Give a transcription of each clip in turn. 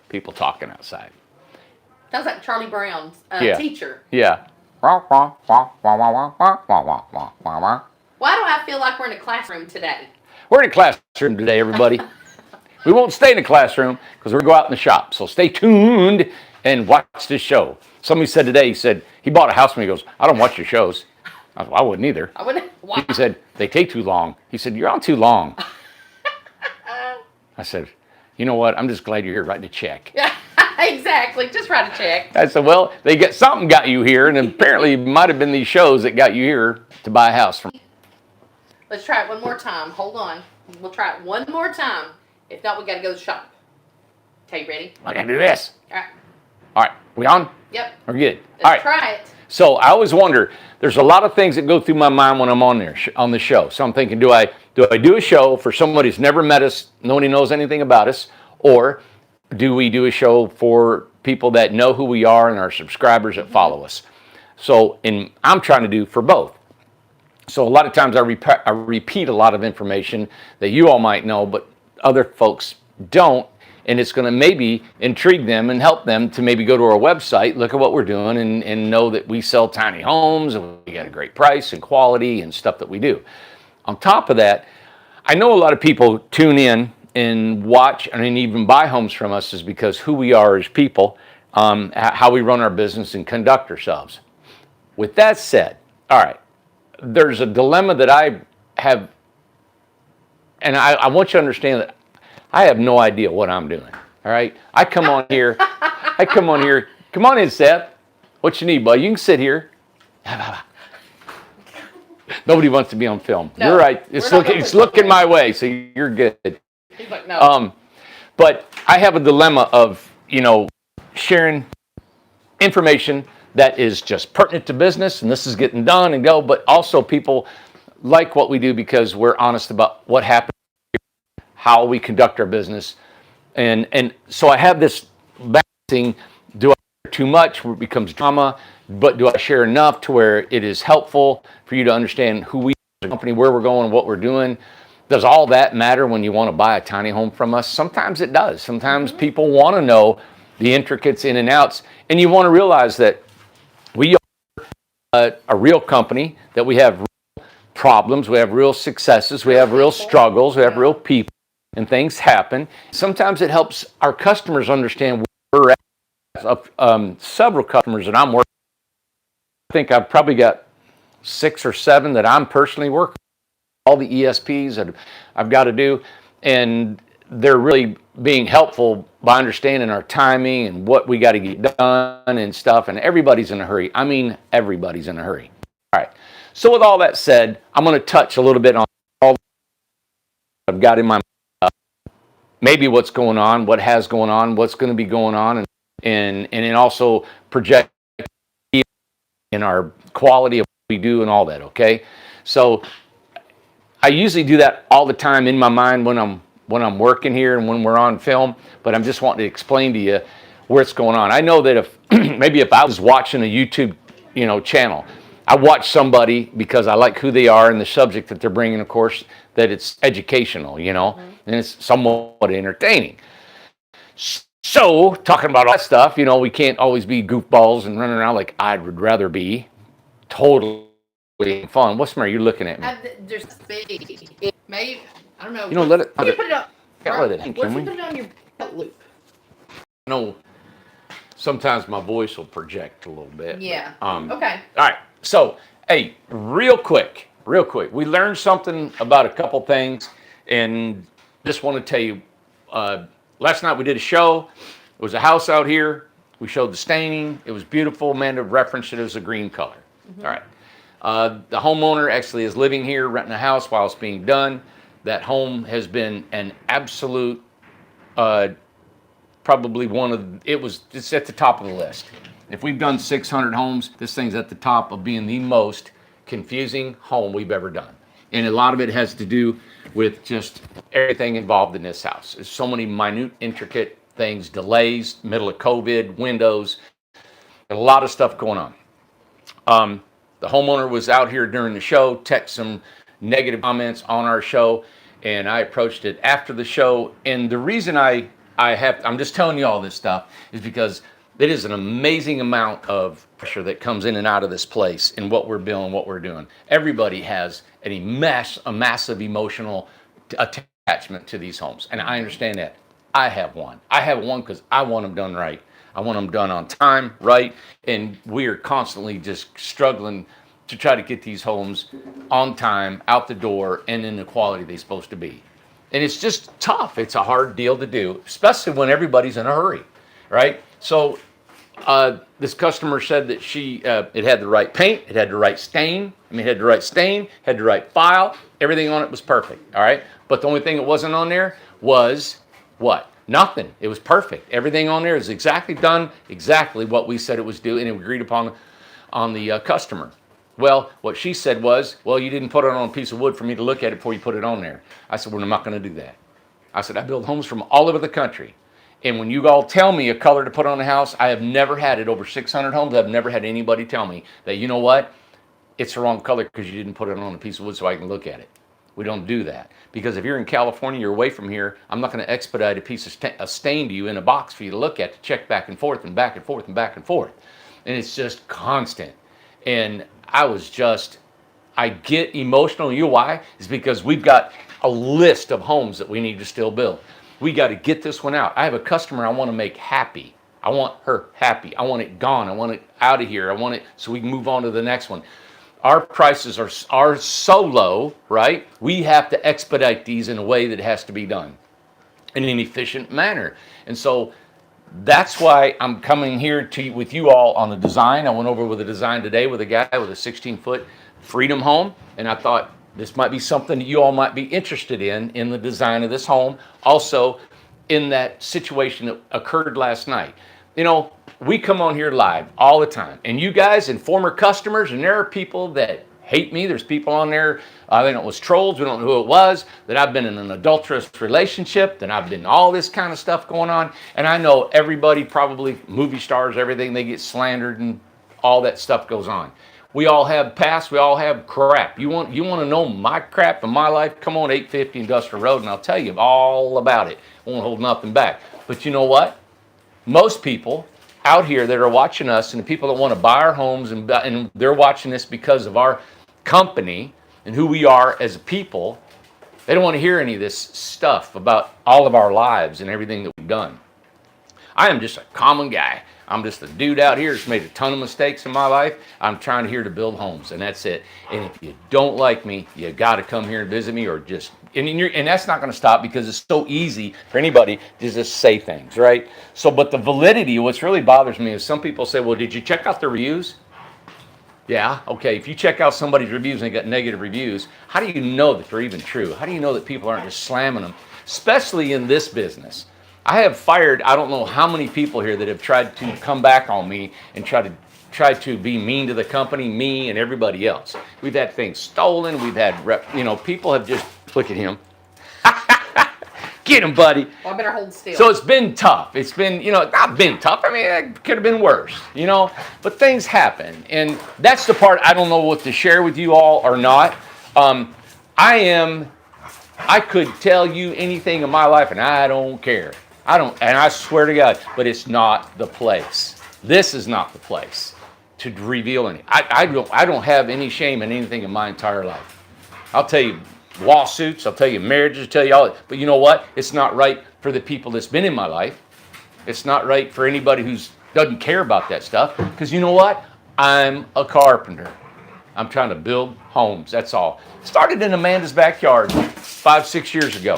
People talking outside. Sounds like Charlie Brown's teacher. Yeah. Why do I feel like we're in a classroom today? We're in a classroom today, everybody. We won't stay in the classroom because we're going to go out in the shop. So stay tuned and watch this show. Somebody said today, he bought a house and he goes, I don't watch your shows. I wouldn't either. I wouldn't. Why? He said, they take too long. He said, you're on too long. I said, you know what? I'm just glad you're here writing a check. Yeah, exactly. Just write a check. I said, well, something got you here, and apparently it might have been these shows that got you here to buy a house from. Let's try it one more time. Hold on. We'll try it one more time. If not, we got to go to the shop. Okay, you ready? I gotta do this. All right. All right, we on? Yep. We're good. Let's All right. try it. So I always wonder, there's a lot of things that go through my mind when I'm on the show. So I'm thinking, do I do a show for somebody who's never met us, nobody knows anything about us, or do we do a show for people that know who we are and our subscribers that follow us? So I'm trying to do for both. So a lot of times I repeat a lot of information that you all might know, but other folks don't. And it's going to maybe intrigue them and help them to maybe go to our website, look at what we're doing, and know that we sell tiny homes and we got a great price and quality and stuff that we do. On top of that, I know a lot of people tune in and watch and even buy homes from us is because who we are as people, how we run our business and conduct ourselves. With that said, all right, there's a dilemma that I have, and I want you to understand that I have no idea what I'm doing, all right? I come on here. Come on in, Seth. What you need, bud? You can sit here. Nobody wants to be on film. No, you're right. It's looking my way, so you're good. He's like, no. But I have a dilemma of, sharing information that is just pertinent to business, and this is getting done and go, but also people like what we do because we're honest about what happened, how we conduct our business. And so I have this balancing, do I share too much where it becomes drama, but do I share enough to where it is helpful for you to understand who we are as a company, where we're going, what we're doing? Does all that matter when you want to buy a tiny home from us? Sometimes it does. Sometimes people want to know the intricacies in and outs, and you want to realize that we are a real company, that we have real problems, we have real successes, we have real struggles, we have real people. And things happen. Sometimes it helps our customers understand where we're at. Several customers that I'm working with, I think I've probably got 6 or 7 that I'm personally working with, all the ESPs that I've got to do. And they're really being helpful by understanding our timing and what we got to get done and stuff. And everybody's in a hurry. I mean, everybody's in a hurry. All right. So with all that said, I'm going to touch a little bit on all I've got in my mind. Maybe what's going on, what has going on, what's going to be going on, and then also project in our quality of what we do and all that, okay? So I usually do that all the time in my mind when I'm working here and when we're on film, but I'm just wanting to explain to you where it's going on. I know that if maybe if I was watching a YouTube, channel, I watch somebody because I like who they are and the subject that they're bringing, of course, that it's educational, and it's somewhat entertaining. So, talking about all that stuff, we can't always be goofballs and running around like I would rather be. Totally fun. What's the matter? You're looking at me. There's maybe, I don't know. Let it. Can you put it up? Let it in, What if you put it on your belt loop? Sometimes my voice will project a little bit. Yeah. But, okay. All right. So, hey, real quick. We learned something about a couple things, and just want to tell you, last night we did a show. It was a house out here. We showed the staining. It was beautiful. Amanda referenced it as a green color. Mm-hmm. All right. The homeowner actually is living here, renting a house while it's being done. That home has been an absolute, probably it's at the top of the list. If we've done 600 homes, this thing's at the top of being the most confusing home we've ever done. And a lot of it has to do with just everything involved in this house. There's so many minute, intricate things, delays, middle of COVID, windows, a lot of stuff going on. The homeowner was out here during the show, text some negative comments on our show, and I approached it after the show. And the reason I'm just telling you all this stuff is because it is an amazing amount of pressure that comes in and out of this place and what we're building, what we're doing. Everybody has a massive emotional attachment to these homes, and I understand that. I have one. I have one because I want them done right. I want them done on time, right? And we are constantly just struggling to try to get these homes on time, out the door, and in the quality they're supposed to be. And it's just tough. It's a hard deal to do, especially when everybody's in a hurry, right? So this customer said that it had the right paint, it had the right stain. It had the right stain, had the right file. Everything on it was perfect, all right? But the only thing that wasn't on there was what? Nothing. It was perfect. Everything on there is exactly done, exactly what we said it was due, and it was agreed upon on the customer. Well, what she said was, well, you didn't put it on a piece of wood for me to look at it before you put it on there. I said, well, I'm not going to do that. I said, I build homes from all over the country. And when you all tell me a color to put on a house, I have never had it over 600 homes. I've never had anybody tell me that, you know what, it's the wrong color because you didn't put it on a piece of wood so I can look at it. We don't do that. Because if you're in California, you're away from here, I'm not going to expedite a piece of stain to you in a box for you to look at, to check back and forth and back and forth and back and forth. And it's just constant. And I get emotional. You know why? It's because we've got a list of homes that we need to still build. We got to get this one out. I have a customer I want to make happy. I want her happy. I want it gone. I want it out of here. I want it so we can move on to the next one. Our prices are so low, right? We have to expedite these in a way that has to be done in an efficient manner. And so that's why I'm coming here with you all on the design. I went over with a design today with a guy with a 16-foot Freedom home, and I thought this might be something that you all might be interested in the design of this home. Also, in that situation that occurred last night. You know, we come on here live all the time, and you guys and former customers, and there are people that hate me. There's people on there, I think it was trolls, we don't know who it was, that I've been in an adulterous relationship, that I've been all this kind of stuff going on. And I know everybody, probably movie stars, everything, they get slandered and all that stuff goes on. We all have past, we all have crap. You want to know my crap in my life? Come on 850 Industrial Road and I'll tell you all about it. Won't hold nothing back. But you know what? Most people out here that are watching us, and the people that want to buy our homes, and they're watching this because of our company and who we are as a people, they don't want to hear any of this stuff about all of our lives and everything that we've done. I am just a common guy. I'm just a dude out here that's made a ton of mistakes in my life. I'm trying here to build homes, and that's it. And if you don't like me, you got to come here and visit me, or just, and that's not going to stop, because it's so easy for anybody to just say things, right? So, but the validity, what's really bothers me is some people say, well, did you check out the reviews? Yeah, okay, if you check out somebody's reviews and they got negative reviews, how do you know that they're even true? How do you know that people aren't just slamming them, especially in this business? I have fired, I don't know how many people here that have tried to come back on me and try to be mean to the company, me and everybody else. We've had things stolen. We've had, people have just, look at him. Get him, buddy. Well, I better hold still. So it's been tough. It's been, not been tough. I mean, it could have been worse, but things happen. And that's the part I don't know what to share with you all or not. I could tell you anything in my life and I don't care. And I swear to God, but it's not the place. This is not the place to reveal any. I don't have any shame in anything in my entire life. I'll tell you lawsuits, I'll tell you marriages, I'll tell you all that. But you know what? It's not right for the people that's been in my life. It's not right for anybody who doesn't care about that stuff. Because you know what? I'm a carpenter. I'm trying to build homes, that's all. Started in Amanda's backyard 5-6 years ago.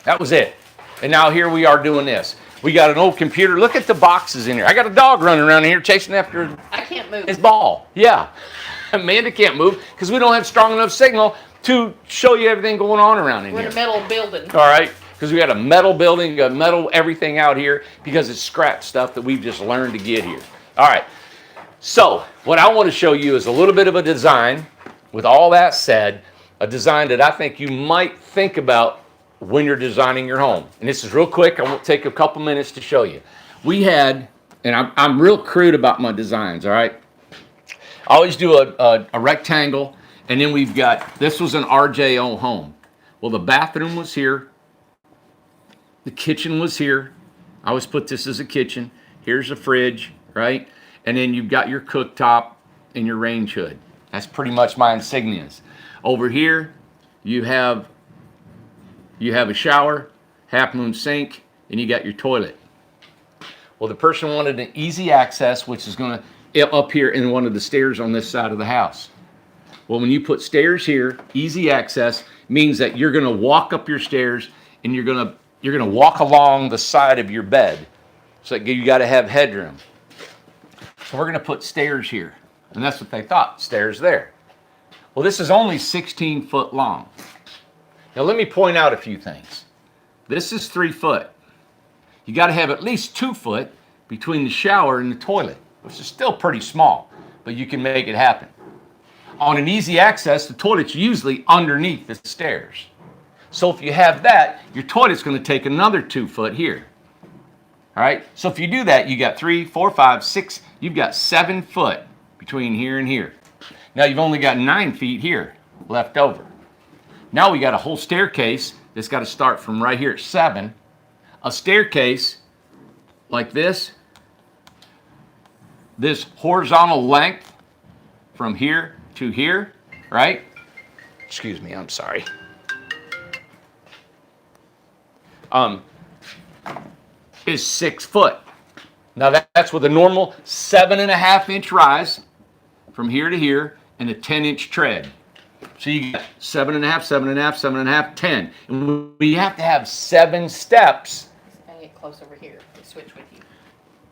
That was it. And now here we are doing this. We got an old computer. Look at the boxes in here. I got a dog running around here chasing after I can't move. his ball. Yeah. Amanda can't move because we don't have strong enough signal to show you everything going on around in We're here. in a metal building. All right. Because we got a metal building, got metal everything out here because it's scrap stuff that we've just learned to get here. All right. So what I want to show you is a little bit of a design. With all that said, a design that I think you might think about when you're designing your home. And this is real quick. I won't take a couple minutes to show you. We had, and I'm real crude about my designs, all right? I always do a rectangle, and then we've got, this was an RJO home. Well, the bathroom was here. The kitchen was here. I always put this as a kitchen. Here's a fridge, right? And then you've got your cooktop and your range hood. That's pretty much my insignias. Over here, you have a shower, half moon sink, and you got your toilet. Well, the person wanted an easy access, which is going to up here in one of the stairs on this side of the house. Well, when you put stairs here, easy access means that you're going to walk up your stairs and you're going to walk along the side of your bed. So you got to have headroom. So we're going to put stairs here. And that's what they thought, stairs there. Well, this is only 16 foot long. Now let me point out a few things. This is 3 foot. You got to have at least 2 foot between the shower and the toilet, which is still pretty small, but you can make it happen. On an easy access, the toilet's usually underneath the stairs. So if you have that, your toilet's going to take another 2 foot here. All right, so if you do that, you got 3, 4, 5, 6, you've got 7 foot between here and here. Now you've only got 9 feet here left over. Now we got a whole staircase that's got to start from right here at 7. A staircase like this horizontal length from here to here, right? Excuse me, I'm sorry. Is 6 foot. Now that's with a normal 7.5 inch rise from here to here and a 10-inch tread. So you get 7.5, 7.5, 7.5, 10. And we have to have 7 steps. I get close over here. Let me switch with you.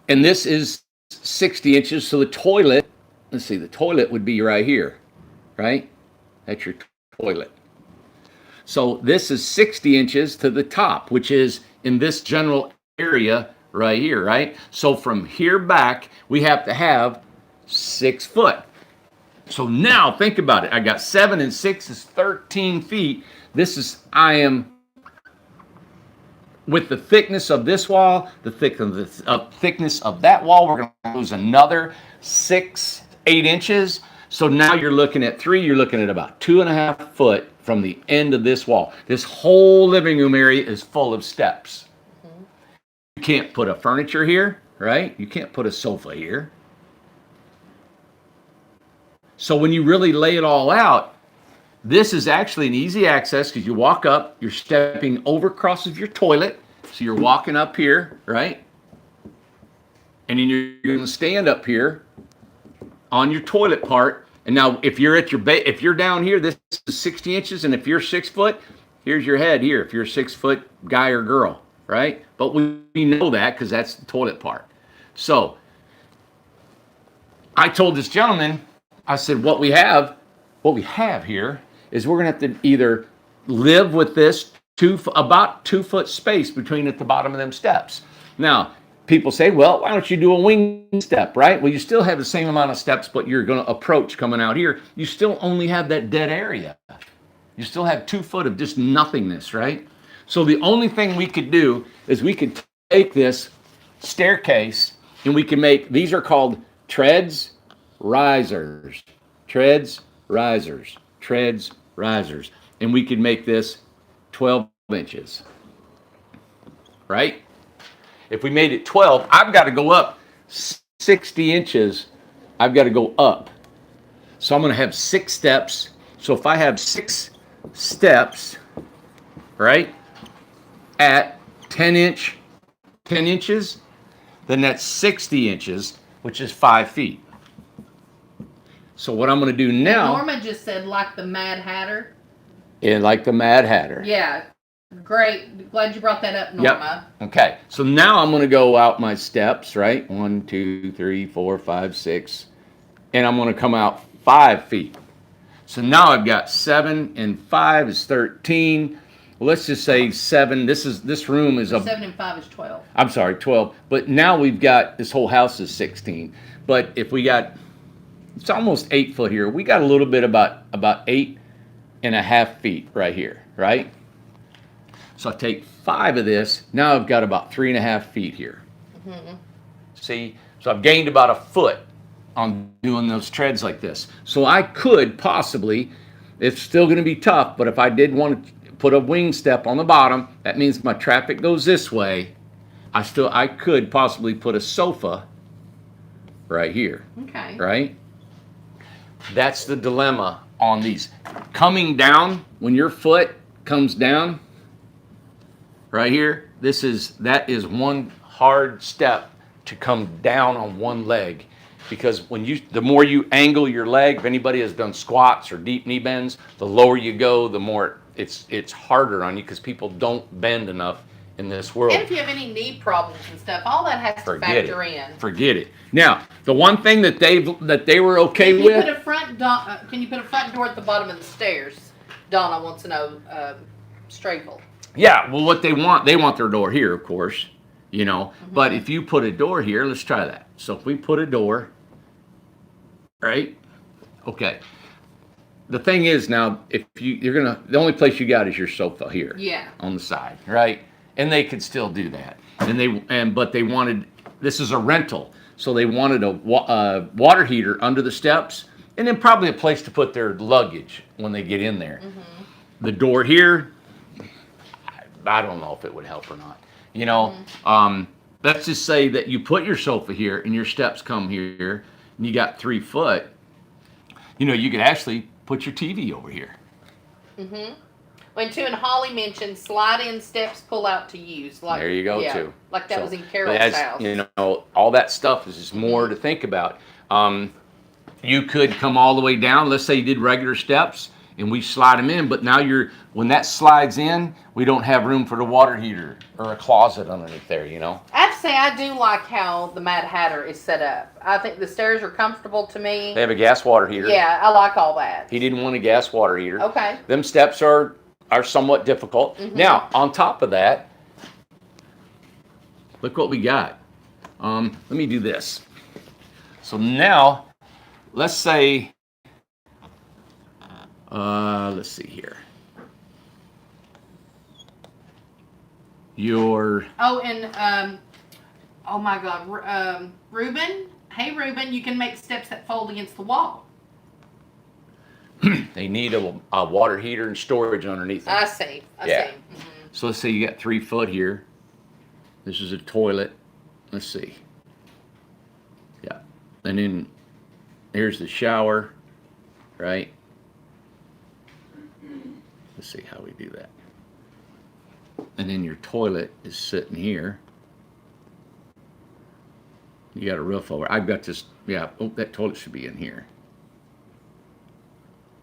And this is 60 inches. So the toilet, let's see, the toilet would be right here, right? That's your toilet. So this is 60 inches to the top, which is in this general area right here, right? So from here back, we have to have 6 foot. So now think about it. I got 7 and 6 is 13 feet. I am with the thickness of this wall, the thickness of that wall, we're going to lose another 6, 8 inches. So now you're looking at 3, you're looking at about 2.5 foot from the end of this wall. This whole living room area is full of steps. Mm-hmm. You can't put a furniture here, right? You can't put a sofa here. So when you really lay it all out, this is actually an easy access because you walk up, you're stepping over crosses your toilet. So you're walking up here, right? And then you're going to stand up here on your toilet part. And now if you're at if you're down here, this is 60 inches. And if you're 6 foot, here's your head here. If you're a 6 foot guy or girl, right? But we know that because that's the toilet part. So I told this gentleman, I said, what we have here is we're going to have to either live with this about 2 foot space between at the bottom of them steps. Now, people say, well, why don't you do a wing step, right? Well, you still have the same amount of steps, but you're going to approach coming out here. You still only have that dead area. You still have 2 foot of just nothingness, right? So the only thing we could do is we could take this staircase and we can make, these are called treads, risers, treads, risers, treads, risers. And we could make this 12 inches, right? If we made it 12, I've got to go up 60 inches. I've got to go up. So I'm going to have 6 steps. So if I have 6 steps, right, at 10 inches, then that's 60 inches, which is 5 feet. So what I'm going to do now... Norma just said like the Mad Hatter. Yeah, like the Mad Hatter. Yeah, great. Glad you brought that up, Norma. Yep. Okay, so now I'm going to go out my steps, right? 1, 2, 3, 4, 5, 6. And I'm going to come out 5 feet. So now I've got 7 and 5 is 13. Well, let's just say 7. This room is 7 and 5 is 12. I'm sorry, 12. But now we've got, this whole house is 16. But if we got, it's almost 8 foot here. We got a little bit about 8.5 feet right here, right? So I take 5 of this. Now I've got about 3.5 feet here. Mm-hmm. See? So I've gained about a foot on doing those treads like this. So I could possibly, it's still going to be tough, but if I did want to put a wing step on the bottom. That means my traffic goes this way. I could possibly put a sofa right here. Okay. Right? That's the dilemma on these. Coming down, when your foot comes down, right here, that is one hard step to come down on one leg. Because the more you angle your leg, if anybody has done squats or deep knee bends, the lower you go, the more it's harder on you because people don't bend enough in this world. And if you have any knee problems and stuff, all that has to factor in. Forget it. Now, the one thing that they were okay Can with. You can you put a front door at the bottom of the stairs? Donna wants to know, Stravel. Yeah, well, what they want their door here, of course, But if you put a door here, let's try that. So if we put a door, right? Okay. The thing is now, if the only place you got is your sofa here. Yeah. On the side, right? And they could still do that. But they wanted, this is a rental, so they wanted a water heater under the steps, and then probably a place to put their luggage when they get in there. Mm-hmm. The door here, I don't know if it would help or not. Let's just say that you put your sofa here and your steps come here, and you got 3 foot. You could actually put your TV over here. Mm-hmm. And Holly mentioned slide-in steps pull out to use. Like, there you go, too. Like that was in Carol's house. All that stuff is just more to think about. You could come all the way down. Let's say you did regular steps, and we slide them in. But now when that slides in, we don't have room for the water heater or a closet underneath there, I have to say I do like how the Mad Hatter is set up. I think the stairs are comfortable to me. They have a gas water heater. Yeah, I like all that. He didn't want a gas water heater. Okay. Them steps are somewhat difficult. Mm-hmm. Now, on top of that, look what we got. Let me do this. So now, let's say, let's see here. Oh my God, Reuben. Hey, Reuben, you can make steps that fold against the wall. They need a water heater and storage underneath them. I see. I see. Mm-hmm. So let's say you got 3 foot here. This is a toilet. Let's see. Yeah. And then here's the shower, right? Let's see how we do that. And then your toilet is sitting here. You got a roof over. I've got this. Yeah. Oh, that toilet should be in here.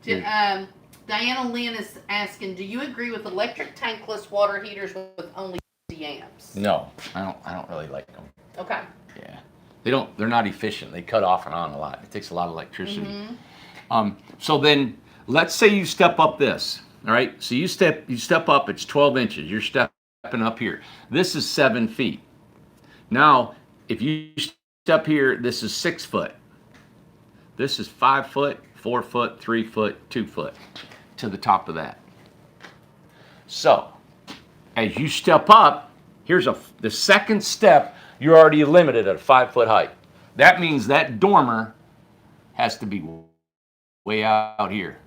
Diana Lynn is asking, do you agree with electric tankless water heaters with only 50 amps? No, I don't really like them. Okay. Yeah. They're not efficient. They cut off and on a lot. It takes a lot of electricity. Mm-hmm. So then let's say you step up this. All right. So you step up, it's 12 inches. You're stepping up here. This is 7 feet. Now, if you step here, this is 6 foot. This is 5 foot, 4 foot, 3 foot, 2 foot to the top of that. So, as you step up, here's the second step, you're already limited at a 5 foot height. That means that dormer has to be way out here.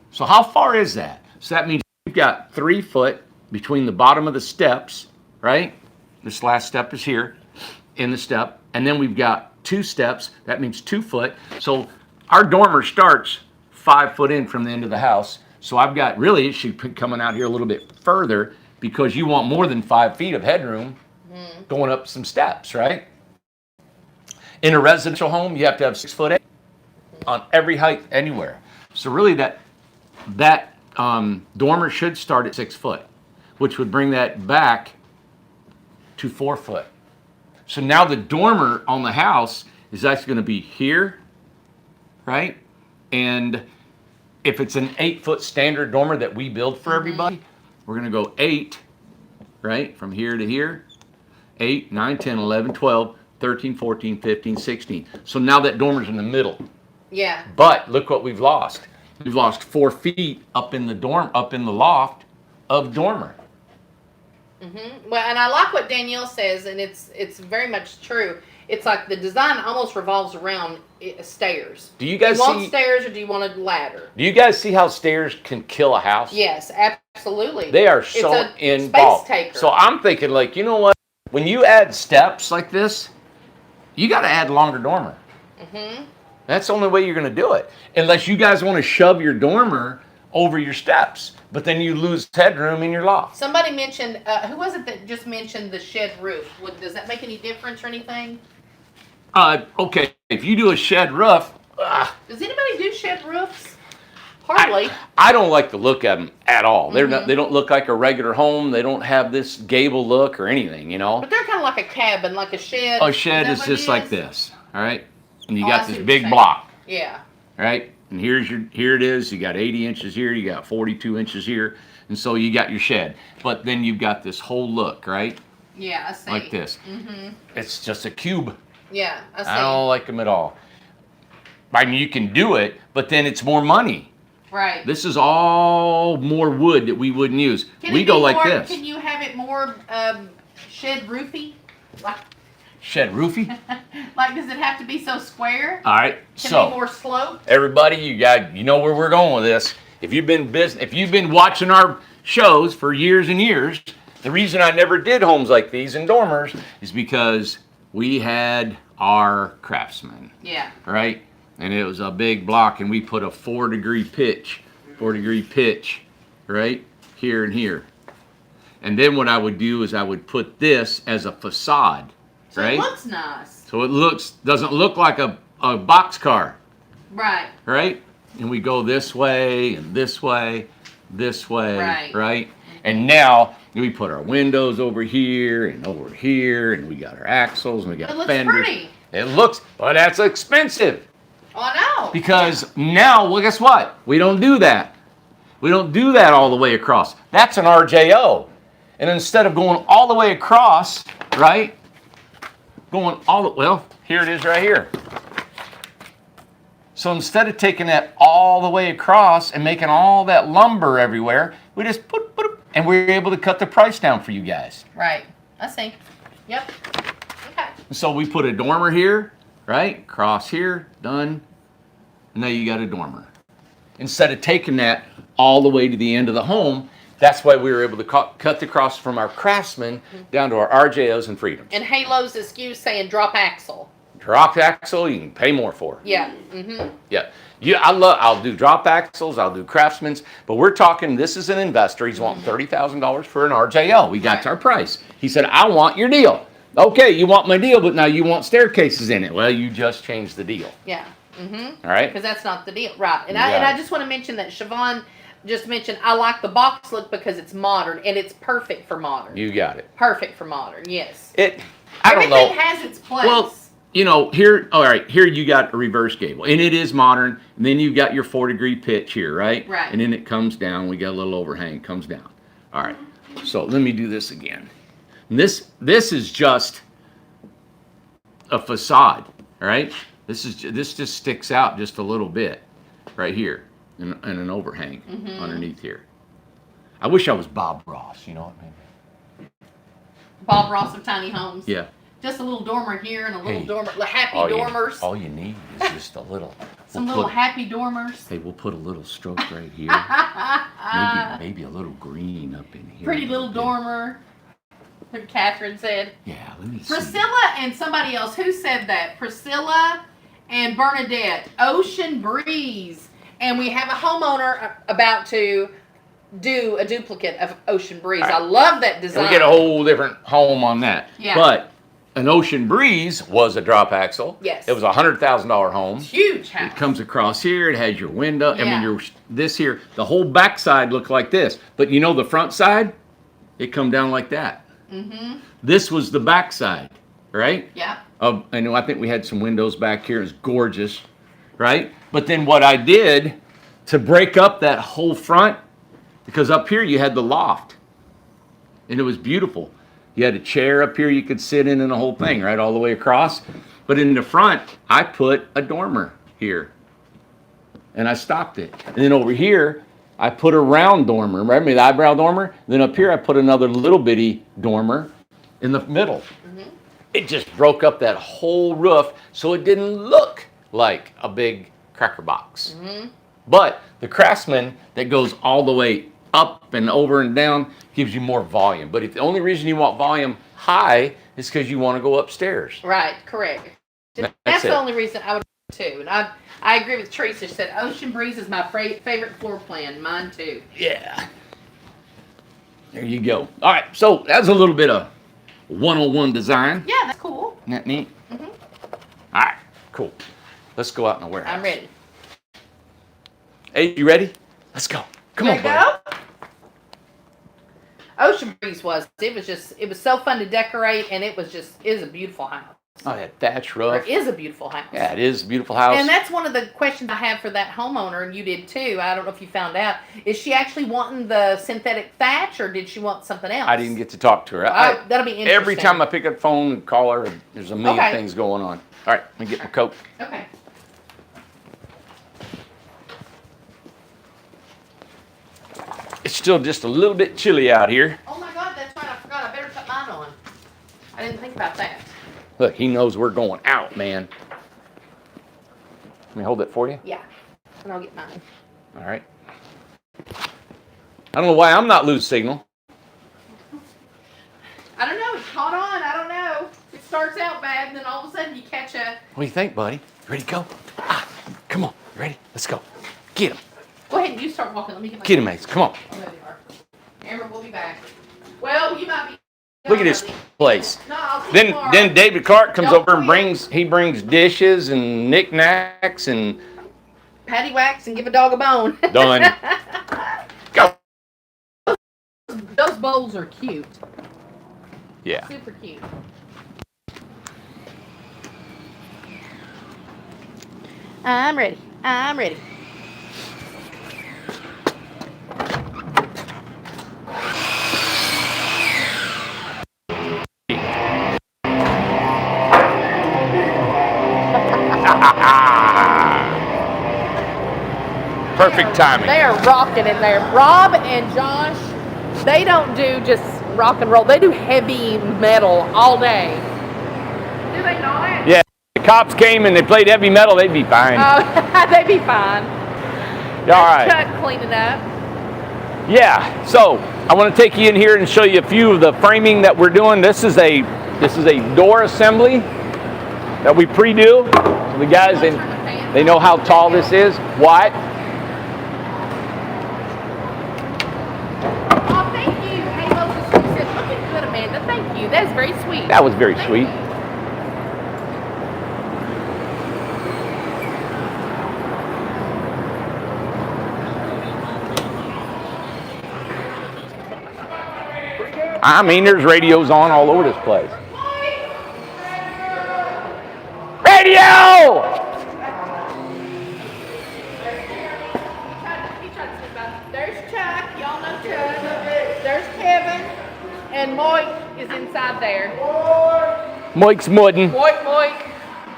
So how far is that? So that means you've got 3 foot between the bottom of the steps, right? This last step is here in the step. And then we've got 2 steps. That means 2 foot. So our dormer starts 5 foot in from the end of the house. So I've got, really, it should be coming out here a little bit further because you want more than 5 feet of headroom going up some steps, right? In a residential home, you have to have 6 foot on every height anywhere. So really that dormer should start at 6 foot, which would bring that back to 4 foot. So now the dormer on the house is actually going to be here, right? And if it's an 8 foot standard dormer that we build for everybody, we're going to go 8, right? From here to here, 8, 9, 10, 11, 12, 13, 14, 15, 16. So now that dormer's in the middle. Yeah. But look what we've lost. We've lost 4 feet up in the loft of dormer. Mm-hmm. Well, and I like what Danielle says, and it's very much true. It's like the design almost revolves around stairs. Do you guys want stairs or do you want a ladder? Do you guys see how stairs can kill a house? Yes, Absolutely. They are It's so a involved. space taker. So I'm thinking, like, you know what? When you add steps like this, you got to add longer dormer. That's the only way you're going to do it. Unless you guys want to shove your dormer over your steps, but then you lose headroom in your loft. Somebody mentioned, who was it that just mentioned the shed roof? Does that make any difference or anything? Okay, if you do a shed roof, Does anybody do shed roofs? Hardly. I don't like the look of them at all. They're not. They don't look like a regular home. They don't have this gable look or anything, you know. But they're kind of like a cabin, like a shed. A shed is what just it like is? this, all right? And you Oh, I got see this what big you're saying. block, Yeah. all right? And here it is. You got 80 inches here. You got 42 inches here, and so you got your shed. But then you've got this whole look, right? Yeah, I see. Like this. It's just a cube. Yeah, I see. I don't like them at all. I mean, you can do it, but then it's more money. Right. This is all more wood that we wouldn't use. Can We it go be like more, this. Can you have it more shed roofy? Like, Shed roofy. does it have to be so square? All right. Can it So be more sloped? everybody, you know where we're going with this. If you've been watching our shows for years and years, the reason I never did homes like these in dormers is because we had our craftsmen. Yeah. Right? And it was a big block, and we put a 4-degree pitch, right? Here and here. And then what I would do is I would put this as a facade, So right? it looks nice. So it doesn't look like a boxcar, Right. right? And we go this way and this way, right? And now we put our windows over here, and we got our axles, and we got It looks fenders. pretty. It looks, but that's expensive. Oh, I know. Because now, well, guess what? We don't do that. We don't do that all the way across. That's an RJO. And instead of going all the way across, right? Well, here it is right here. So instead of taking that all the way across and making all that lumber everywhere, we just put, and we're able to cut the price down for you guys. Right. I see. Yep. Okay. So we put a dormer here, right? Cross here, done. And now you got a dormer. Instead of taking that all the way to the end of the home, that's why we were able to cut the cross from our craftsmen down to our RJOs and Freedoms. And Halo's excuse saying drop axle. Drop axle, you can pay more for. Yeah. Yeah. I'll do drop axles, I'll do craftsmen's, but we're talking, this is an investor, he's wanting $30,000 for an RJO. We got our price. He said, I want your deal. Okay, you want my deal, but now you want staircases in it. Well, you just changed the deal. Yeah. All right? Because that's not the deal. Right. And You got I it. just want to mention that Siobhan just mentioned I like the box look because it's modern and it's perfect for modern. You got it. Perfect for modern, yes. I don't know. Everything has its place. Well, here you got a reverse gable, and it is modern, and then you've got your 4-degree pitch here, right? Right. And then it comes down, we got a little overhang, comes down. All right, so let me do this again. And this is just a facade, all right? This just sticks out just a little bit right here, and an overhang underneath here. I wish I was Bob Ross, you know what I mean? Bob Ross of Tiny Homes. Yeah. Just a little dormer here and a little Hey, dormer, happy all dormers. all you need is just a little. Some little happy dormers. Hey, we'll put a little stroke right here. maybe a little green up in here. Pretty little dormer. Like Catherine said. Yeah, let me see. Priscilla and somebody else. Who said that? Priscilla and Bernadette. Ocean Breeze. And we have a homeowner about to do a duplicate of Ocean Breeze. All right. I love that design. We get a whole different home on that. Yeah. But an Ocean Breeze was a drop axle. Yes. It was a $100,000 home. Huge house. It comes across here. It has your window. I Yeah. mean, this here. The whole back side looked like this. But you know the front side? It come down like that. Mm-hmm. This was the back side, right? Yeah. I know. I think we had some windows back here. It's gorgeous, right? But then what I did to break up that whole front, because up here you had the loft, and it was beautiful. You had a chair up here you could sit in and the whole thing, right, all the way across. But in the front, I put a dormer here, and I stopped it. And then over here, I put a round dormer. Remember the eyebrow dormer? Then up here, I put another little bitty dormer in the middle. Mm-hmm. It just broke up that whole roof, so it didn't look like a big cracker box. Mm-hmm. But the craftsman that goes all the way up and over and down gives you more volume. But if the only reason you want volume high is because you want to go upstairs. Right, correct. That's the only reason I would too. And I agree with Teresa. She said Ocean Breeze is my favorite floor plan. Mine too. Yeah. There you go. All right, so that's a little bit of 101 design. Yeah, that's cool. Isn't that neat? Mm-hmm. All right, cool. Let's go out in the warehouse. I'm ready. Hey, you ready? Let's go. Come on, buddy. Go. Ocean Breeze it was so fun to decorate, and it was a beautiful house. Oh, that thatch roof. It is a beautiful house. Yeah, it is a beautiful house. And that's one of the questions I have for that homeowner, and you did too. I don't know if you found out. Is she actually wanting the synthetic thatch, or did she want something else? I didn't get to talk to her. That'll be interesting. Every time I pick up the phone and call her, there's a million things going on. All right, let me get my coat. Okay. It's still just a little bit chilly out here. Oh my God, that's right. I forgot. I better put mine on. I didn't think about that. Look, he knows we're going out, man. Let me hold it for you. Yeah, and I'll get mine. All right. I don't know why I'm not lose signal. I don't know. It's caught on. I don't know. It starts out bad, and then all of a sudden you catch a... What do you think, buddy? Ready to go? Come on. Ready? Let's go. Get him. Go ahead and you start walking. Let me get my... Get him, Ace. Come on. Oh, there they are. Amber, we'll be back. Well, you might be... Look at this place. No, I'll see you tomorrow. Then David Clark comes Don't over and forget. brings dishes and knickknacks and Patty wax and give a dog a bone. done. Go. Those bowls are cute. Yeah. Super cute. I'm ready. I'm ready. Perfect timing. They are rocking in there. Rob and Josh, they don't do just rock and roll. They do heavy metal all day. Do they not? Yeah. If the cops came and they played heavy metal, they'd be fine. Oh, they'd be fine. All right. Chuck cleaning up. Yeah. So I want to take you in here and show you a few of the framing that we're doing. This is a door assembly that we pre-do. So the guys they know how tall this is. Why? Oh, thank you. Hey, Moses, she said, looking good, Amanda. Thank you. That is very sweet. That was very sweet. I mean, there's radios on all over this place. Radio! There's Chuck. Y'all know Chuck. There's Kevin. And Moik is inside there. Moik's muddin'. Moik.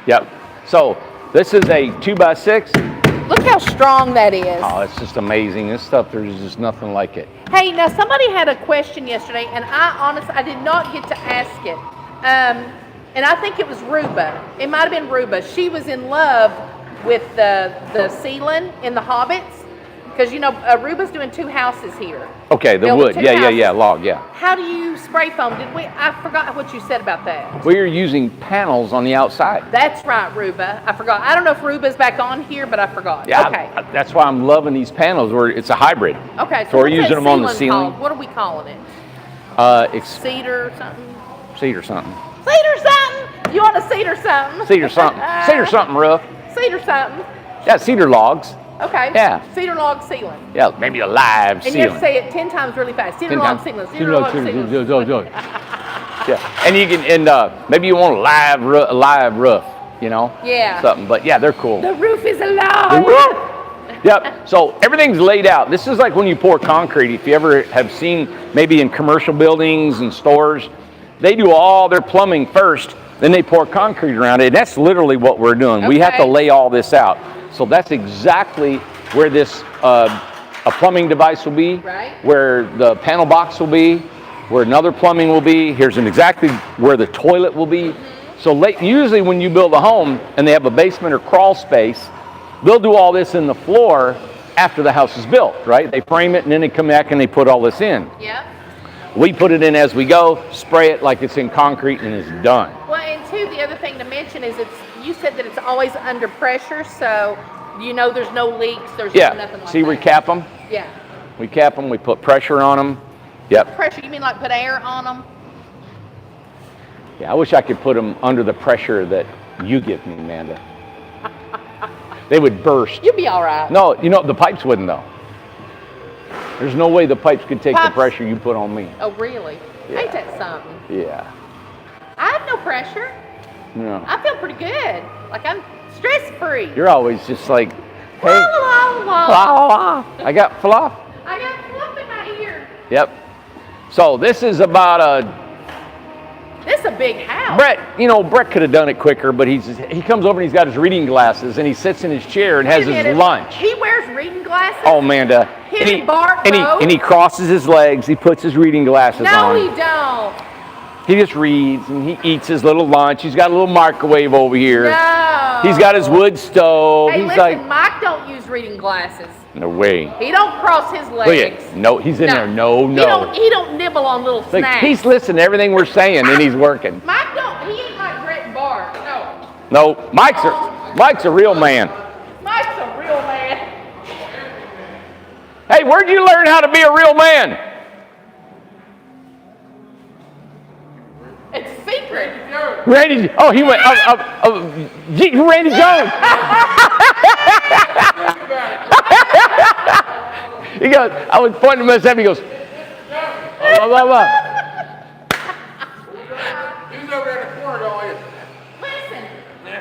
Yep. So this is a 2x6. Look how strong that is. Oh, it's just amazing. This stuff, there's just nothing like it. Hey, now somebody had a question yesterday, and I did not get to ask it. And I think it was Ruba. It might have been Ruba. She was in love with the ceiling in the Hobbits. Because, you know, Ruba's doing 2 houses here. Okay, the Building wood. 2 Yeah, houses. log, yeah. How do you spray foam? I forgot what you said about that. We're using panels on the outside. That's right, Ruba. I forgot. I don't know if Ruba's back on here, but I forgot. Yeah, Okay. that's why I'm loving these panels. It's a hybrid. Okay. So we're what's using that them on the ceiling. called? What are we calling it? Cedar or something? Cedar something. Cedar something? You want a cedar something? Cedar something. Cedar something roof. Cedar something. Yeah, cedar logs. Okay. Yeah. Cedar log ceiling. Yeah, maybe a live And ceiling. you have to say it 10 times really fast. Cedar 10 log times. ceiling. Cedar log ceiling. Yeah, and you can maybe you want a live roof, you know? Yeah. Something, but yeah, they're cool. The roof is alive. Yep. So everything's laid out. This is like when you pour concrete. If you ever have seen maybe in commercial buildings and stores, they do all their plumbing first, then they pour concrete around it. And that's literally what we're doing. We have to lay all this out. So that's exactly where this a plumbing device will be, Right. where the panel box will be, where another plumbing will be. Here's exactly where the toilet will be. So usually when you build a home and they have a basement or crawl space, they'll do all this in the floor, after the house is built, right? They frame it and then they come back and they put all this in. Yeah. We put it in as we go, spray it like it's in concrete, and it's done. Well, and two, the other thing to mention is you said that it's always under pressure, so you know there's no leaks, there's nothing like that. See, we cap them. Yeah. We cap them, we put pressure on them. Yep. Pressure, you mean like put air on them? Yeah, I wish I could put them under the pressure that you give me, Amanda. They would burst. You'd be all right. No, the pipes wouldn't, though. There's no way the pipes could take the pressure you put on me. Oh, really? Yeah. Ain't that something? Yeah. I have no pressure. No. I feel pretty good. Like I'm stress-free. You're always just like, hey, La, la, la, la. la, la. I got fluff. I got fluff in my ear. Yep. So this is about This is a big house. Brett, Brett could have done it quicker, but he comes over and he's got his reading glasses and he sits in his chair and has his lunch. He wears reading glasses? Oh, Amanda. And he crosses his legs, he puts his reading glasses on. No, he don't. He just reads and he eats his little lunch. He's got a little microwave over here. No. He's got his wood stove. Hey, He's listen, Mike don't use reading glasses. No way. He don't cross his legs. No, he's in there. No. He don't nibble on little snacks. He's listening to everything we're saying and he's working. Mike don't. He ain't like Brett and Bart. No. No, Mike's a real man. Mike's a real man. Hey, where'd you learn how to be a real man? It's secret. Randy. Oh, he went. Randy Jones. He goes. I was pointing to myself. He goes. Blah, blah, blah. He's over in the corner going. Listen,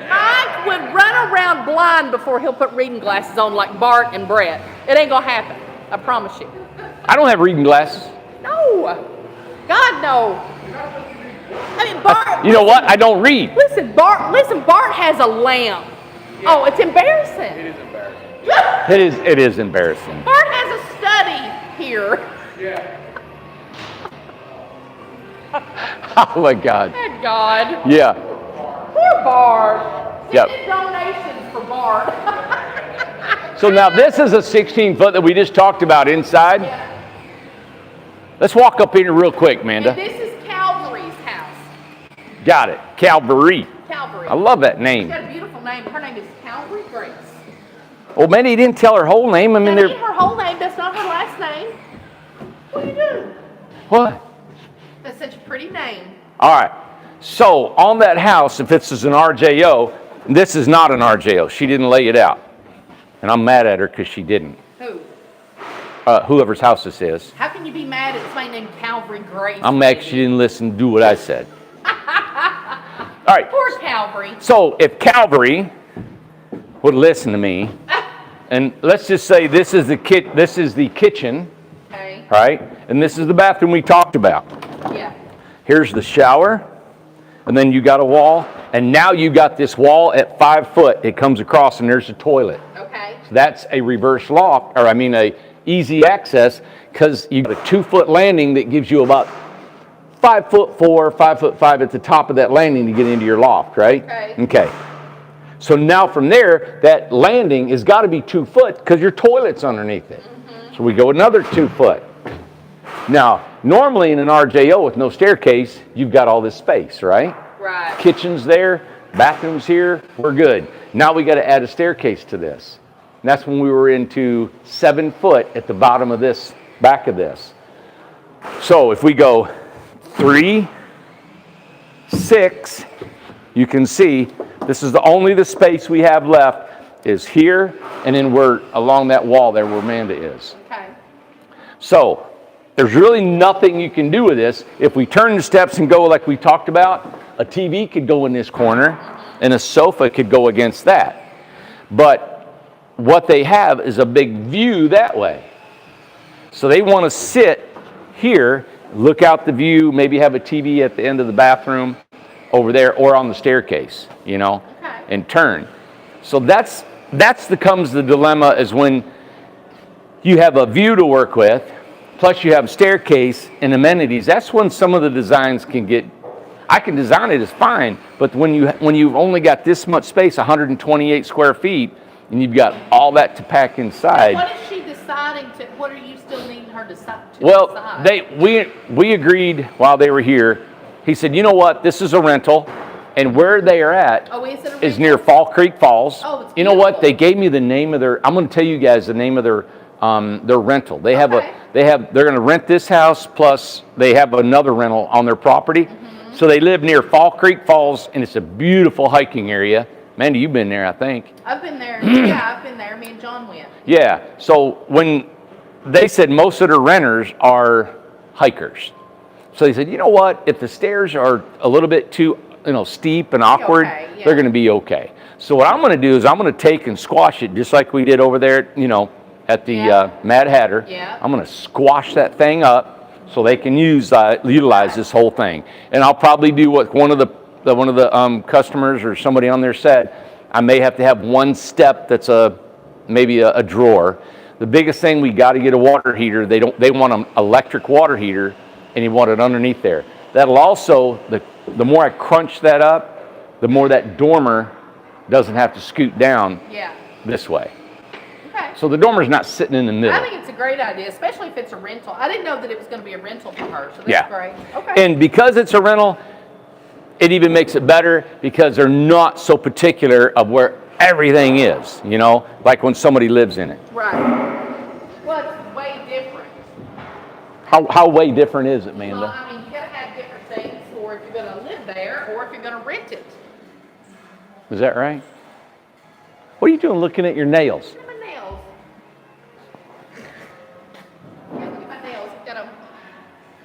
Mike would run around blind before he'll put reading glasses on like Bart and Brett. It ain't gonna happen. I promise you. I don't have reading glasses. No. God, no. I mean, Bart. You know what? I don't read. Listen, Bart has a lamp. Yeah. Oh, it's embarrassing. It is embarrassing. It is embarrassing. Bart has a study here. Yeah. Oh my God. Thank God. Yeah. Poor Bart. Yep. Send in donations for Bart. So now this is a 16-foot that we just talked about inside. Yeah. Let's walk up in here real quick, Amanda. And this is Calvary's house. Got it. Calvary. Calvary. I love that She's name. got a beautiful name. Her name is Calvary Grace. Oh, man, he didn't tell her whole name. I mean, That ain't her whole name. That's not her last name. What are you doing? What? That's such a pretty name. All right. So on that house, if this is an RJO, this is not an RJO. She didn't lay it out. And I'm mad at her because she didn't. Who? Whoever's house this is. How can you be mad at somebody named Calvary Grace? I'm mad 'cause she didn't listen to do what I said. All right. Poor Calvary. So if Calvary would listen to me, and let's just say this is the kitchen, Okay. right? And this is the bathroom we talked about. Yeah. Here's the shower, and then you got a wall, and now you got this wall at 5 foot. It comes across, and there's a toilet. Okay. So that's a reverse loft, or a easy access, because you got a 2 foot landing that gives you about 5'4", 5'5" at the top of that landing to get into your loft, right? Okay. So now from there, that landing has got to be 2 foot because your toilet's underneath it. Mm-hmm. So we go another 2 foot. Now, normally in an RJO with no staircase, you've got all this space, right? Right. Kitchen's there, bathroom's here, we're good. Now we got to add a staircase to this. And that's when we were into 7 foot at the bottom of this, back of this. So if we go 3, 6, you can see this is only the space we have left is here, and then we're along that wall there where Amanda is. Okay. So there's really nothing you can do with this. If we turn the steps and go like we talked about, a TV could go in this corner and a sofa could go against that. But what they have is a big view that way. So they want to sit here, look out the view, maybe have a TV at the end of the bathroom over there or on the staircase, Okay. and turn. So that's becomes the dilemma is when you have a view to work with, plus you have a staircase and amenities. That's when some of the designs can get, I can design it as fine, but when you've only got this much space, 128 square feet, and you've got all that to pack inside. What if she deciding to? What are you still needing her to decide? Well, we agreed while they were here. He said, you know what? This is a rental, and where they are at is near Fall Creek Falls. Oh, it's you know what? beautiful. They gave me the name of their. I'm going to tell you guys the name of their rental. They have they're going to rent this house plus they have another rental on their property. So they live near Fall Creek Falls, and it's a beautiful hiking area. Mandy, you've been there, I think. I've been there. Yeah, I've been there. Me and John went. Yeah. So when they said most of their renters are hikers, so they said, you know what? If the stairs are a little bit too, steep and awkward, they're going to be okay. So what I'm going to do is I'm going to take and squash it just like we did over there, at the Mad Hatter. Yeah. I'm going to squash that thing up so they can utilize this whole thing. And I'll probably do what one of the customers or somebody on there said. I may have to have one step that's maybe a drawer. The biggest thing, we got to get a water heater. They want an electric water heater, and you want it underneath there. That'll also, the more I crunch that up, the more that dormer doesn't have to scoot down this way. Okay. So the dormer's not sitting in the middle. I think it's a great idea, especially if it's a rental. I didn't know that it was going to be a rental for her, so that's great. Okay. And because it's a rental, it even makes it better because they're not so particular of where everything is, like when somebody lives in it. Right. Well, it's way different. How way different is it, Amanda? Well, I mean, you got to have different things for if you're going to live there or if you're going to rent it. Is that right? What are you doing looking at your nails? Look at my nails. Yeah, look at my nails.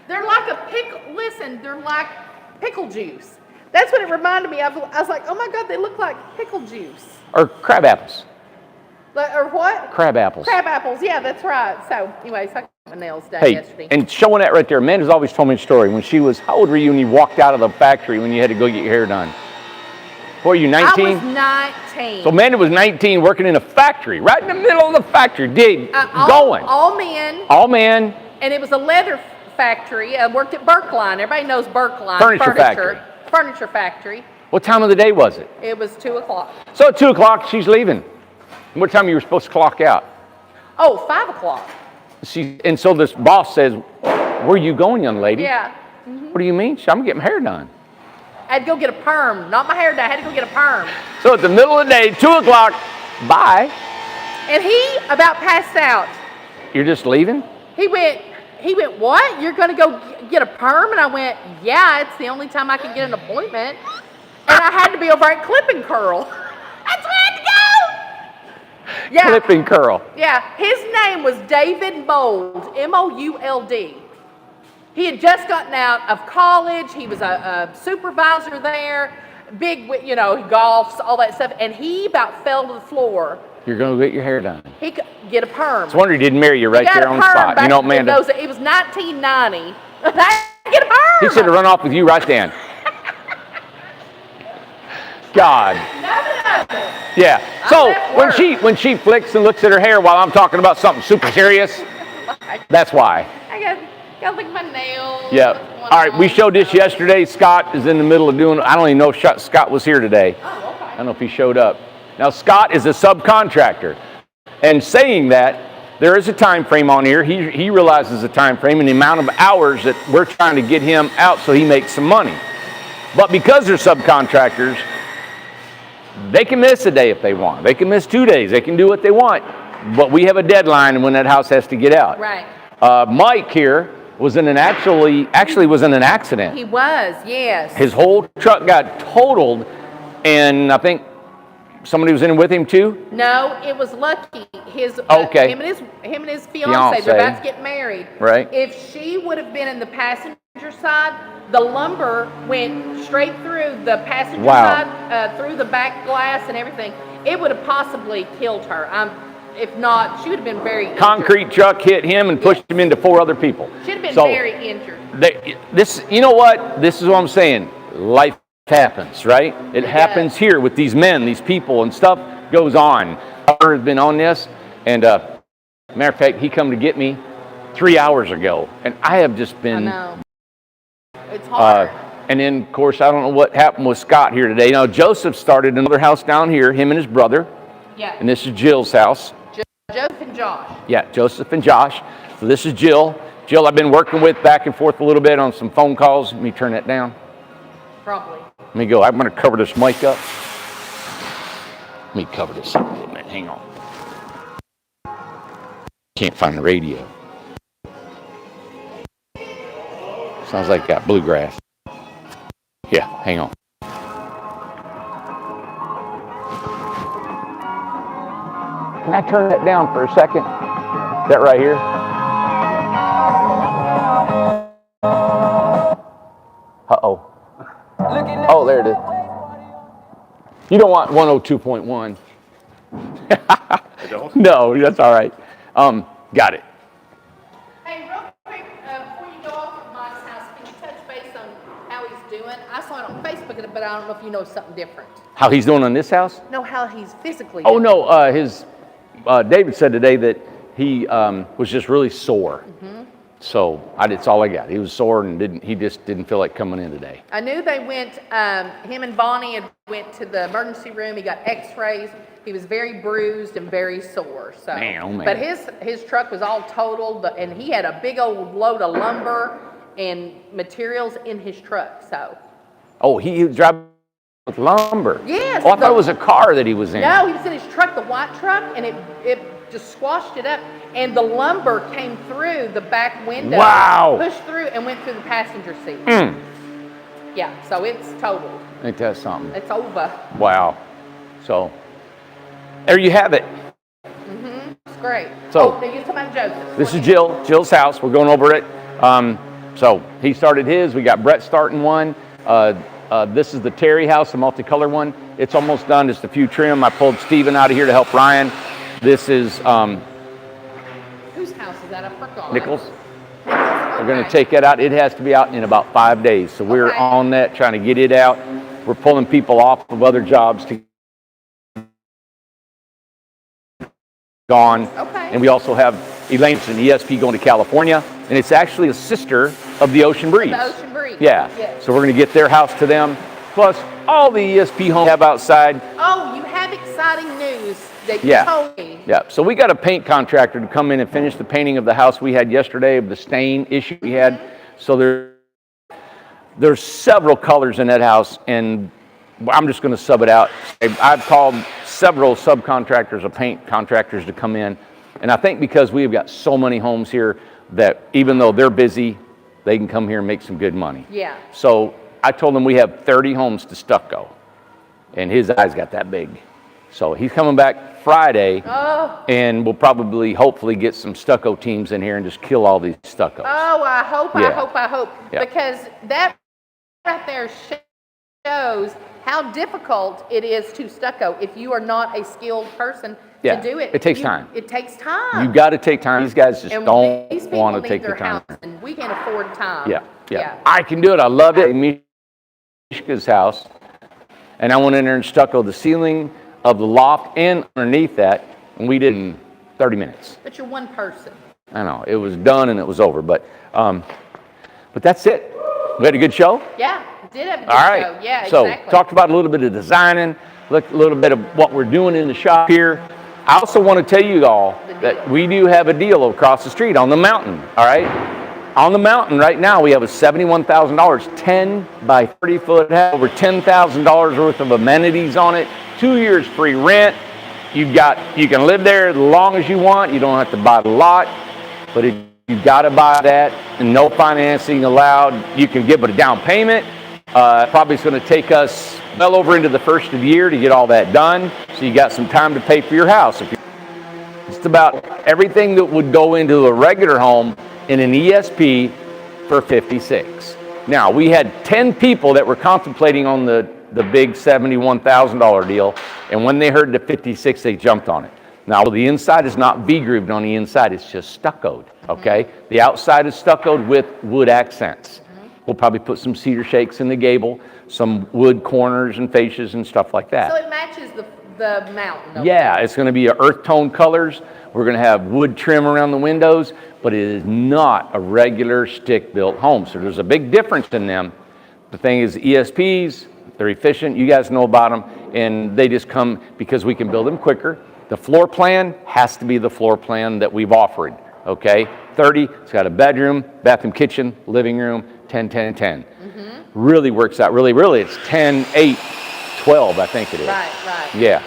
They're like a pickle. Listen, they're like pickle juice. That's what it reminded me of. I was like, oh my God, they look like pickle juice. Or crab apples. Or what? Crab apples. Crab apples, yeah, that's right. So, anyways, I got my nails done yesterday. And showing that right there, Amanda's always told me a story. When she was, how old were you when you walked out of the factory when you had to go get your hair done? What were you, 19? I was 19. So Amanda was 19 working in a factory, right in the middle of the factory, going. All men. All men. And it was a leather factory. I worked at Berkline. Everybody knows Berkline. Furniture factory. What time of the day was it? It was 2 o'clock. So at 2 o'clock, she's leaving. What time you were supposed to clock out? Oh, 5 o'clock. And so this boss says, where are you going, young lady? Yeah. What do you mean? I'm going to get my hair done. I had to go get a perm. Not my hair done. I had to go get a perm. So at the middle of the day, 2 o'clock, bye. And he about passed out. You're just leaving? He went, what? You're going to go get a perm? And I went, yeah, it's the only time I can get an appointment. And I had to be over at Clip and Curl. That's where I had to go. Yeah. Clip and Curl. Yeah. His name was David Mould, M-O-U-L-D. He had just gotten out of college. He was a supervisor there. Big, he golfs, all that stuff. And he about fell to the floor. You're going to get your hair done. He could get a perm. It's a wonder he didn't marry you right there on the spot. Amanda. It was 1990. I get a perm. He should have run off with you right then. God. Yeah. So when she flicks and looks at her hair while I'm talking about something super serious, that's why. I got look at my nails. Yeah. All right. We showed this yesterday. Scott is in the middle of doing. I don't even know if Scott was here today. Oh, okay. I don't know if he showed up. Now Scott is a subcontractor, and saying that, there is a time frame on here. He realizes the time frame and the amount of hours that we're trying to get him out so he makes some money. But because they're subcontractors, they can miss a day if they want. They can miss 2 days. They can do what they want. But we have a deadline when that house has to get out. Right. Mike here was in an actually was in an accident. He was, yes. His whole truck got totaled, and I think somebody was in with him too? No, it was Lucky. Him and his fiance, they're about to get married. Right. If she would have been in the passenger side, the lumber went straight through the passenger side, through the back glass and everything. It would have possibly killed her. If not, she would have been very injured. Concrete truck hit him and pushed him into 4 other people. She'd have been very injured. You know what? This is what I'm saying. Life happens, right? It happens here with these men, these people, and stuff goes on. I've been on this, and matter of fact, he come to get me 3 hours ago, and I have just been. I know. It's hard. And then, of course, I don't know what happened with Scott here today. Now, Joseph started another house down here, him and his brother. Yeah. And this is Jill's house. Joseph and Josh. Yeah, Joseph and Josh. So this is Jill. Jill, I've been working with back and forth a little bit on some phone calls. Let me turn that down. Probably. Let me go. I'm going to cover this mic up. Let me cover this up a little bit. Hang on. Can't find the radio. Sounds like got bluegrass. Yeah, hang on. Can I turn that down for a second? That right here? Uh-oh. Oh, there it is. You don't want 102.1. I don't? No, that's all right. Got it. Hey, real quick, before you go off of Mike's house, can you touch base on how he's doing? I saw it on Facebook, but I don't know if you know something different. How he's doing on this house? No, how he's physically Oh, doing. no, David said today that he was just really sore. So that's all I got. He was sore and he just didn't feel like coming in today. I knew they went, him and Bonnie had went to the emergency room. He got x-rays. He was very bruised and very sore. So, Man, oh man. But his truck was all totaled, and he had a big old load of lumber and materials in his truck. So. Oh, he was driving with lumber. Yes. Oh, I thought it was a car that he was in. No, he was in his truck, the white truck, and it just squashed it up. And the lumber came through the back window. Wow. Pushed through and went through the passenger seat. Yeah, so it's totaled. Ain't that something? It's over. Wow. So, there you have it. It's great. So- now you're talking about Joseph. This is Jill's house. We're going over it. So he started his. We got Brett starting one. This is the Terry house, the multicolor one. It's almost done. Just a few trim. I pulled Steven out of here to help Ryan. This is Whose house is that? I forgot. Nichols. We're going to take that out. It has to be out in about 5 days. So we're Okay. on that, trying to get it out. We're pulling people off of other jobs to gone. Okay. And we also have Elaine from ESP going to California. And it's actually a sister of the Ocean Breeze. The Ocean Breeze. Yeah. Yes. So we're going to get their house to them. Plus all the ESP homes have outside. Oh, you have exciting news that you Yeah. told me. Yeah, so we got a paint contractor to come in and finish the painting of the house we had yesterday, of the stain issue we had. So there's several colors in that house, and I'm just going to sub it out. I've called several subcontractors or paint contractors to come in, and I think because we've got so many homes here that even though they're busy, they can come here and make some good money. Yeah. So I told them we have 30 homes to stucco, and his eyes got that big. So he's coming back Friday, Oh. and we'll probably, hopefully, get some stucco teams in here and just kill all these stuccos. Oh, I hope. Yeah. Because that right there shows how difficult it is to stucco if you are not a skilled person Yeah, to do it. it takes time. It takes time. You got to take time. These guys just and don't these people want to need take the their time. house, and we can't afford time. Yeah. I can do it. I love it. Mishka's house, and I went in there and stucco the ceiling of the loft and underneath that, and we did in 30 minutes. But you're one person. I know, it was done and it was over, but that's it. We had a good show. Yeah, did have a good All right. show. Yeah, so, exactly. talked about a little bit of designing, looked a little bit of what we're doing in the shop here. I also want to tell you all that we do have a deal across the street on the mountain, all right? On the mountain right now, we have a $71,000, 10 by 30 foot house, over $10,000 worth of amenities on it, 2 years free rent. You can live there as long as you want. You don't have to buy the lot, but you got to buy that, and no financing allowed. You can give it a down payment. Probably it's going to take us well over into the first of the year to get all that done. So you got some time to pay for your house. It's about everything that would go into a regular home in an ESP for $56,000. Now, we had 10 people that were contemplating on the big $71,000 deal, and when they heard the $56,000, they jumped on it. Now, the inside is not V-grooved on the inside, it's just stuccoed, okay? The outside is stuccoed with wood accents. We'll probably put some cedar shakes in the gable, some wood corners and fascias and stuff like that. So it matches the mountain. Okay? Yeah, it's going to be earth tone colors. We're going to have wood trim around the windows, but it is not a regular stick-built home. So there's a big difference in them. The thing is, ESPs, they're efficient. You guys know about them, and they just come because we can build them quicker. The floor plan has to be the floor plan that we've offered, okay? 30, it's got a bedroom, bathroom, kitchen, living room, 10, 10, and 10. Really works out, really, it's 10, 8, 12, I think it is. Right. Yeah.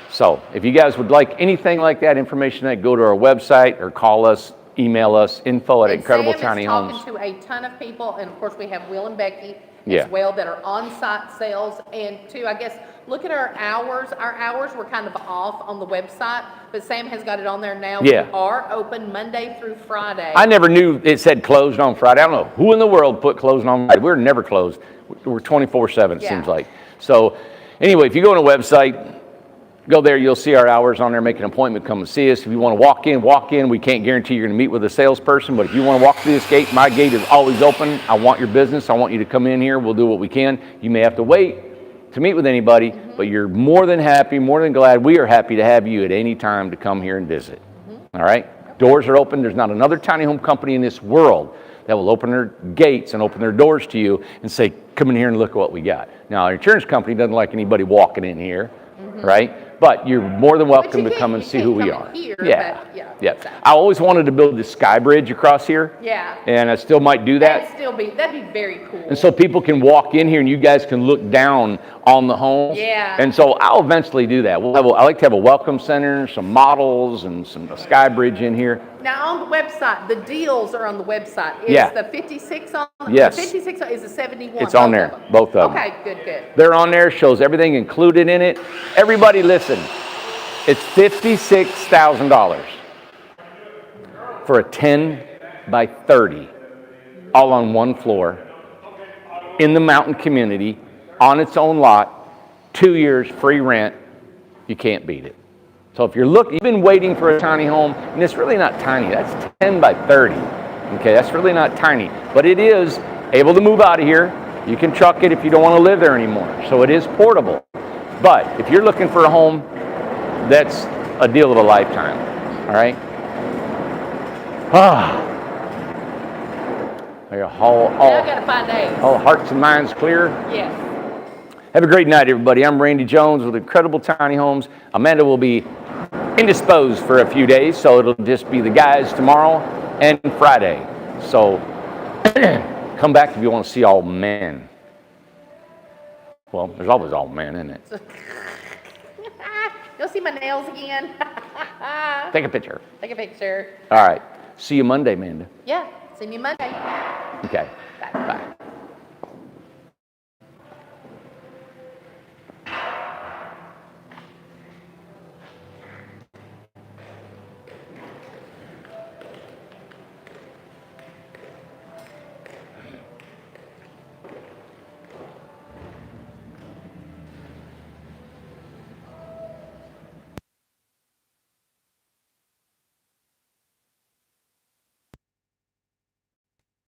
So if you guys would like anything like that, information, that go to our website or call us, email us, info at Incredible Tiny Sam Homes. is talking to a ton of people, and of course we have Will and Becky Yeah. as well that are on-site sales. And too, I guess, look at our hours. Our hours were kind of off on the website, but Sam has got it on there now. Yeah. We are open Monday through Friday. I never knew it said closed on Friday. I don't know who in the world put closed on Friday. We're never closed. We're 24/7, it Yeah. seems like. So anyway, if you go on a website, go there, you'll see our hours on there. Make an appointment, come and see us. If you want to walk in. We can't guarantee you're going to meet with a salesperson, but if you want to walk through this gate, my gate is always open. I want your business. I want you to come in here. We'll do what we can. You may have to wait to meet with anybody, but you're more than happy, more than glad. We are happy to have you at any time to come here and visit. All right? Doors are open. There's not another tiny home company in this world that will open their gates and open their doors to you and say, come in here and look at what we got. Now, our insurance company doesn't like anybody walking in here, right? But you're more than welcome to come and see who we are. Yeah. Exactly. I always wanted to build this sky bridge across here. Yeah. And I still might do that. That'd be very cool. And so people can walk in here and you guys can look down on the homes. Yeah. And so I'll eventually do that. I like to have a welcome center, some models, and a sky bridge in here. Now on the website, the deals are on the website. Is Yeah. the 56 on? Yes. The 56 is the 71. It's on there, both of them. Okay, good. They're on there, shows everything included in it. Everybody listen, it's $56,000 for a 10 by 30, all on one floor, in the mountain community, on its own lot, 2 years free rent. You can't beat it. So if you've been waiting for a tiny home, and it's really not tiny, that's 10 by 30. Okay, that's really not tiny, but it is able to move out of here. You can truck it if you don't want to live there anymore. So it is portable. But if you're looking for a home, that's a deal of a lifetime. All right? Now I gotta find Ace. All hearts and minds clear. Yes. Have a great night, everybody. I'm Randy Jones with Incredible Tiny Homes. Amanda will be indisposed for a few days, so it'll just be the guys tomorrow and Friday. So come back if you want to see all men. Well, there's always all men, isn't it? You'll see my nails again. Take a picture. Take a picture. All right. See you Monday, Amanda. Yeah. See me Monday. Okay. Bye. Bye.